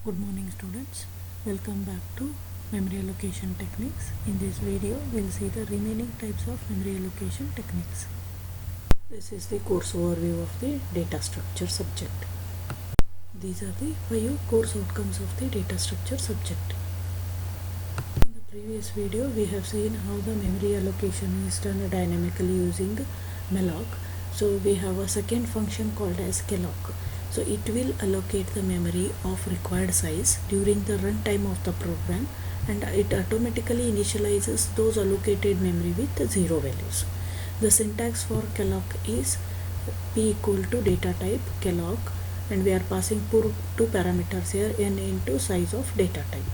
Good morning students, welcome back to memory allocation techniques. In this video we'll see the remaining types of memory allocation techniques. This is the course overview of the data structure subject. These are the 5 course outcomes of the data structure subject. In the previous video we have seen how the memory allocation is done dynamically using malloc. So we have a second function called as calloc. So it will allocate the memory of required size during the runtime of the program, and it automatically initializes those allocated memory with 0 values. The syntax for calloc is p equal to data type calloc, and we are passing two parameters here, n into size of data type,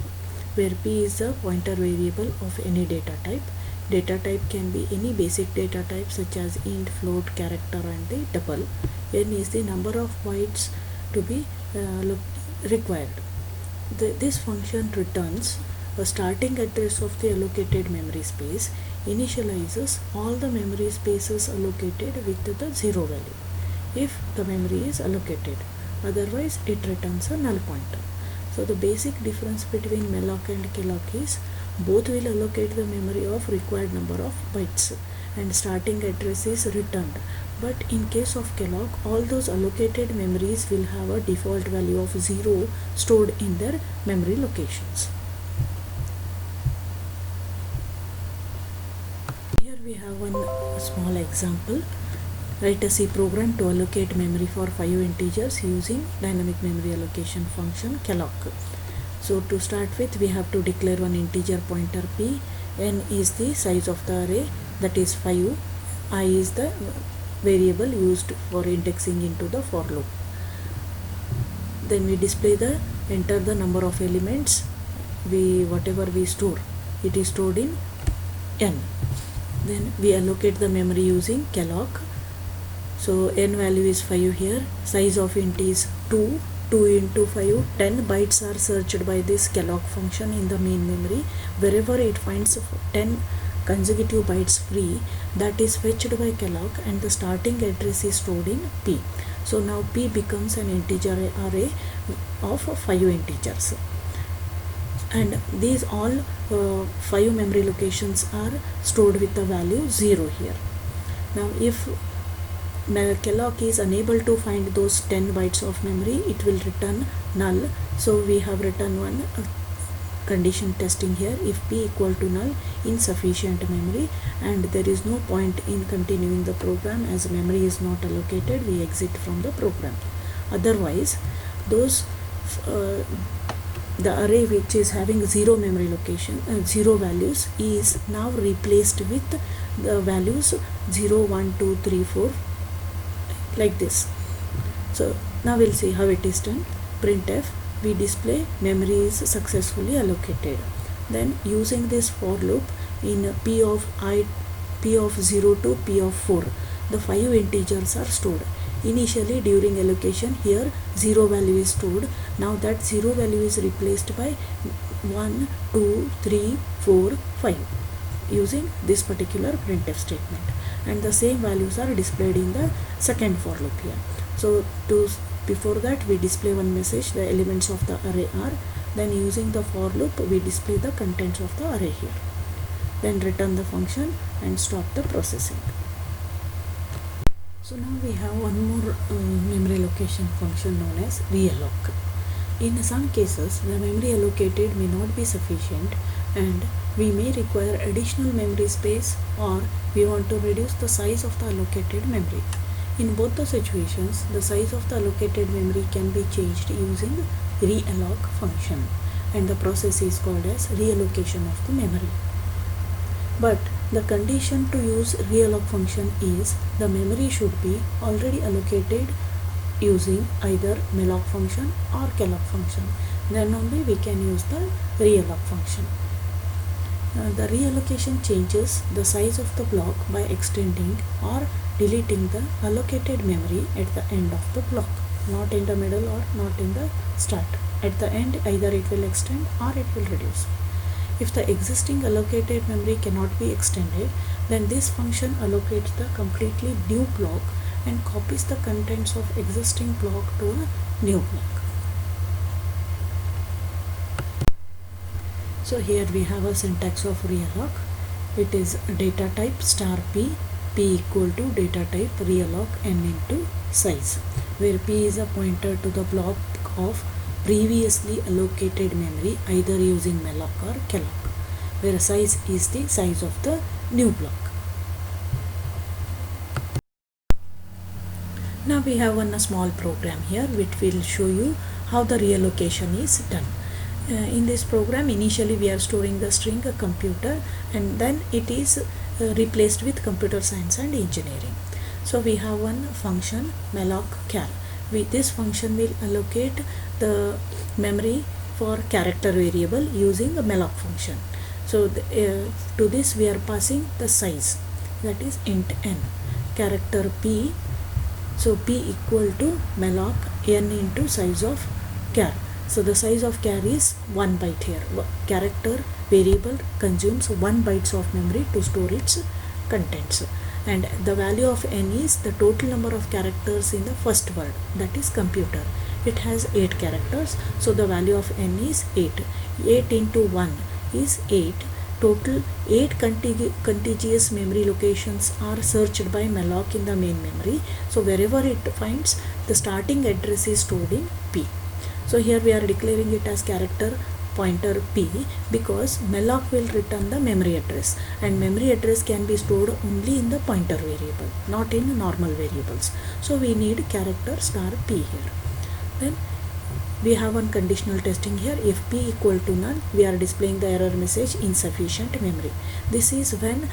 where p is the pointer variable of any data type. Data type can be any basic data type such as int, float, character and the double. N is the number of bytes to be required. This function returns a starting address of the allocated memory space, initializes all the memory spaces allocated with the 0 value if the memory is allocated. Otherwise it returns a null pointer. So the basic difference between malloc and calloc is both will allocate the memory of required number of bytes and starting address is returned. But in case of calloc, all those allocated memories will have a default value of 0 stored in their memory locations. Here we have one small example. Write a C program to allocate memory for 5 integers using dynamic memory allocation function calloc. So to start with, we have to declare one integer pointer p. N is the size of the array, that is 5. I is the variable used for indexing into the for loop. Then we display enter the number of elements. Whatever we store, it is stored in n. Then we allocate the memory using calloc. So n value is 5 here, size of int is 2 into 5, 10 bytes are searched by this calloc function in the main memory. Wherever it finds 10 consecutive bytes free, that is fetched by calloc and the starting address is stored in p. So now p becomes an integer array of 5 integers, and these all 5 memory locations are stored with the value 0 here. Now if calloc is unable to find those 10 bytes of memory, it will return null. So we have written one condition testing here. If p equal to null, insufficient memory, and there is no point in continuing the program as memory is not allocated, we exit from the program. Otherwise, those the array which is having 0 memory location, 0 values, is now replaced with the values 0, 1, 2, 3, 4, like this. So now we'll see how it is done. Printf, we display memory is successfully allocated. Then using this for loop, in p of 0 to p of 4, the 5 integers are stored. Initially during allocation, here 0 value is stored. Now that 0 value is replaced by 1, 2, 3, 4, 5 using this particular printf statement, and the same values are displayed in the second for loop here. So before that we display one message, the elements of the array are, then using the for loop we display the contents of the array here, then return the function and stop the processing. So now we have one more memory allocation function known as realloc. In some cases the memory allocated may not be sufficient and we may require additional memory space, or we want to reduce the size of the allocated memory. In both the situations, the size of the allocated memory can be changed using realloc function, and the process is called as reallocation of the memory. But the condition to use realloc function is the memory should be already allocated using either malloc function or calloc function. Then only we can use the realloc function. The reallocation changes the size of the block by extending or deleting the allocated memory at the end of the block, not in the middle or not in the start. At the end, either it will extend or it will reduce. If the existing allocated memory cannot be extended, then this function allocates the completely new block and copies the contents of existing block to a new block. So here we have a syntax of realloc. It is data type star p, p equal to data type realloc n into size, where p is a pointer to the block of previously allocated memory either using malloc or calloc, where size is the size of the new block. Now we have one small program here which will show you how the reallocation is done. In this program, initially we are storing the string computer, and then it is replaced with computer science and engineering. So we have one function malloc_char. This function will allocate the memory for character variable using a malloc function. So to this we are passing the size, that is int n, character p. So p equal to malloc n into size of char. So the size of char is 1 byte here. Character variable consumes 1 bytes of memory to store its contents, and the value of n is the total number of characters in the first word, that is computer. It has 8 characters, so the value of n is 8. 8 into 1 is 8. Total 8 contiguous memory locations are searched by malloc in the main memory. So wherever it finds, the starting address is stored in p. So here we are declaring it as character pointer p because malloc will return the memory address, and memory address can be stored only in the pointer variable, not in normal variables. So we need character star p here. Then we have one conditional testing here. If p equal to none, we are displaying the error message insufficient memory. This is when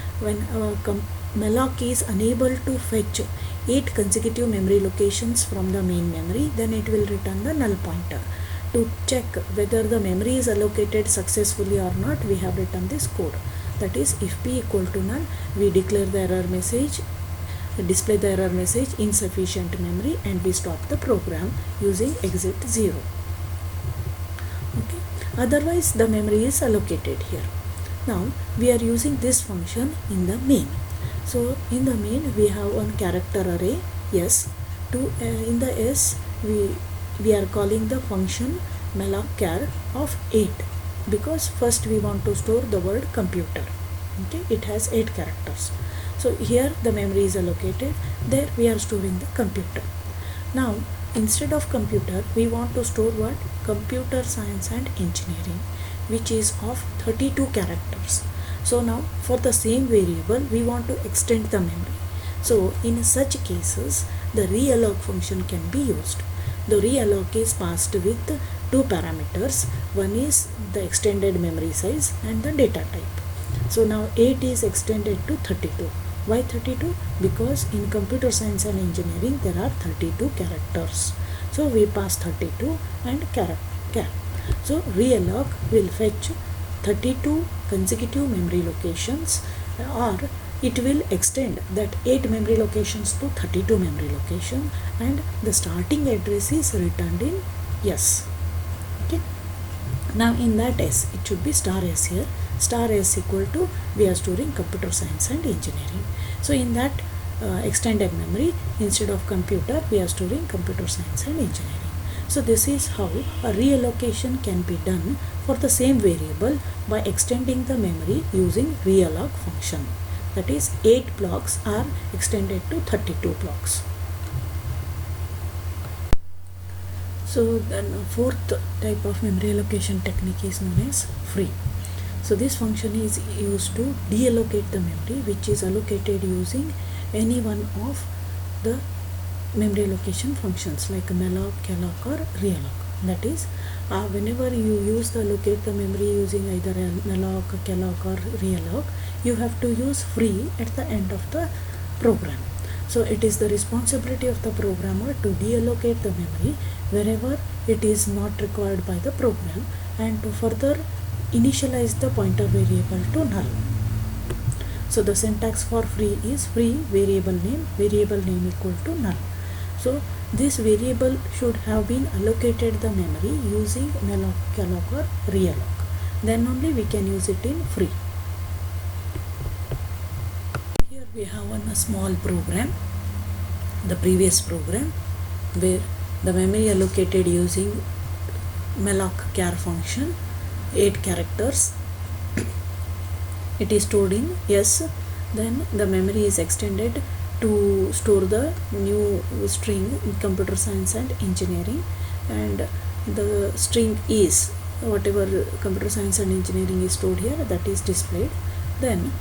malloc is unable to fetch 8 consecutive memory locations from the main memory, then it will return the null pointer. To check whether the memory is allocated successfully or not, we have written this code. That is, if p equal to none, we declare the error message, display the error message insufficient memory, and we stop the program using exit 0. Okay. Otherwise the memory is allocated here. Now we are using this function in the main. So in the main we have one character array s. In the s we are calling the function malloc_char of 8 because first we want to store the word computer. Okay, it has 8 characters. So here the memory is allocated, there we are storing the computer. Now instead of computer we want to store what? Computer science and engineering, which is of 32 characters. So now for the same variable we want to extend the memory. So in such cases the realloc function can be used. The realloc is passed with 2 parameters. One is the extended memory size and the data type. So now 8 is extended to 32. Why 32? Because in computer science and engineering there are 32 characters. So we pass 32 and char. So realloc will fetch 32 consecutive memory locations, or it will extend that 8 memory locations to 32 memory location, and the starting address is returned in s. Okay. Now in that s, it should be star s here. Star s equal to, we are storing computer science and engineering. So in that extended memory, instead of computer we are storing computer science and engineering. So this is how a reallocation can be done for the same variable by extending the memory using realloc function. That is, 8 blocks are extended to 32 blocks. So then fourth type of memory allocation technique is known as free. So this function is used to deallocate the memory which is allocated using any one of the memory allocation functions like malloc, calloc or realloc. That is, whenever you use the allocate the memory using either malloc, calloc or realloc, you have to use free at the end of the program. So it is the responsibility of the programmer to deallocate the memory wherever it is not required by the program, and to further initialize the pointer variable to null. So the syntax for free is free variable name equal to null. So this variable should have been allocated the memory using malloc, calloc or realloc. Then only we can use it in free. Here we have a small program, the previous program, where the memory allocated using malloc_char function 8 characters, it is stored in S, then the memory is extended to store the new string in computer science and engineering, and the string is whatever computer science and engineering is stored here, that is displayed. Then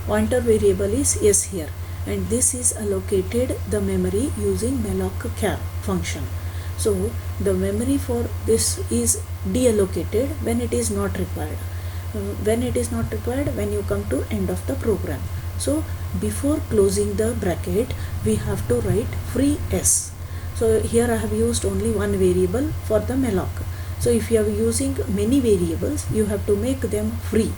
pointer variable is S here, and this is allocated the memory using malloc-char function. So the memory for this is deallocated when it is not required. When it is not required, when you come to end of the program. So before closing the bracket, we have to write free S. So here I have used only one variable for the malloc. So if you are using many variables, you have to make them free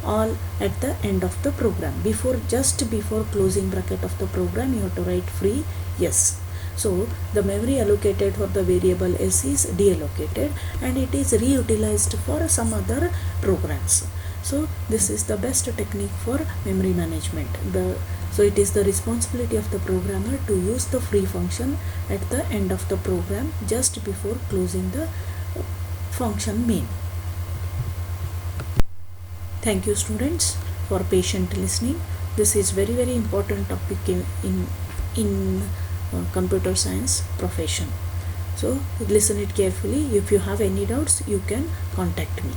all at the end of the program. Just before closing bracket of the program, you have to write free yes. So the memory allocated for the variable S is deallocated, and it is reutilized for some other programs. So this is the best technique for memory management. So it is the responsibility of the programmer to use the free function at the end of the program just before closing the function main. Thank you students for patient listening. This is very important topic in computer science profession. So listen it carefully. If you have any doubts, you can contact me.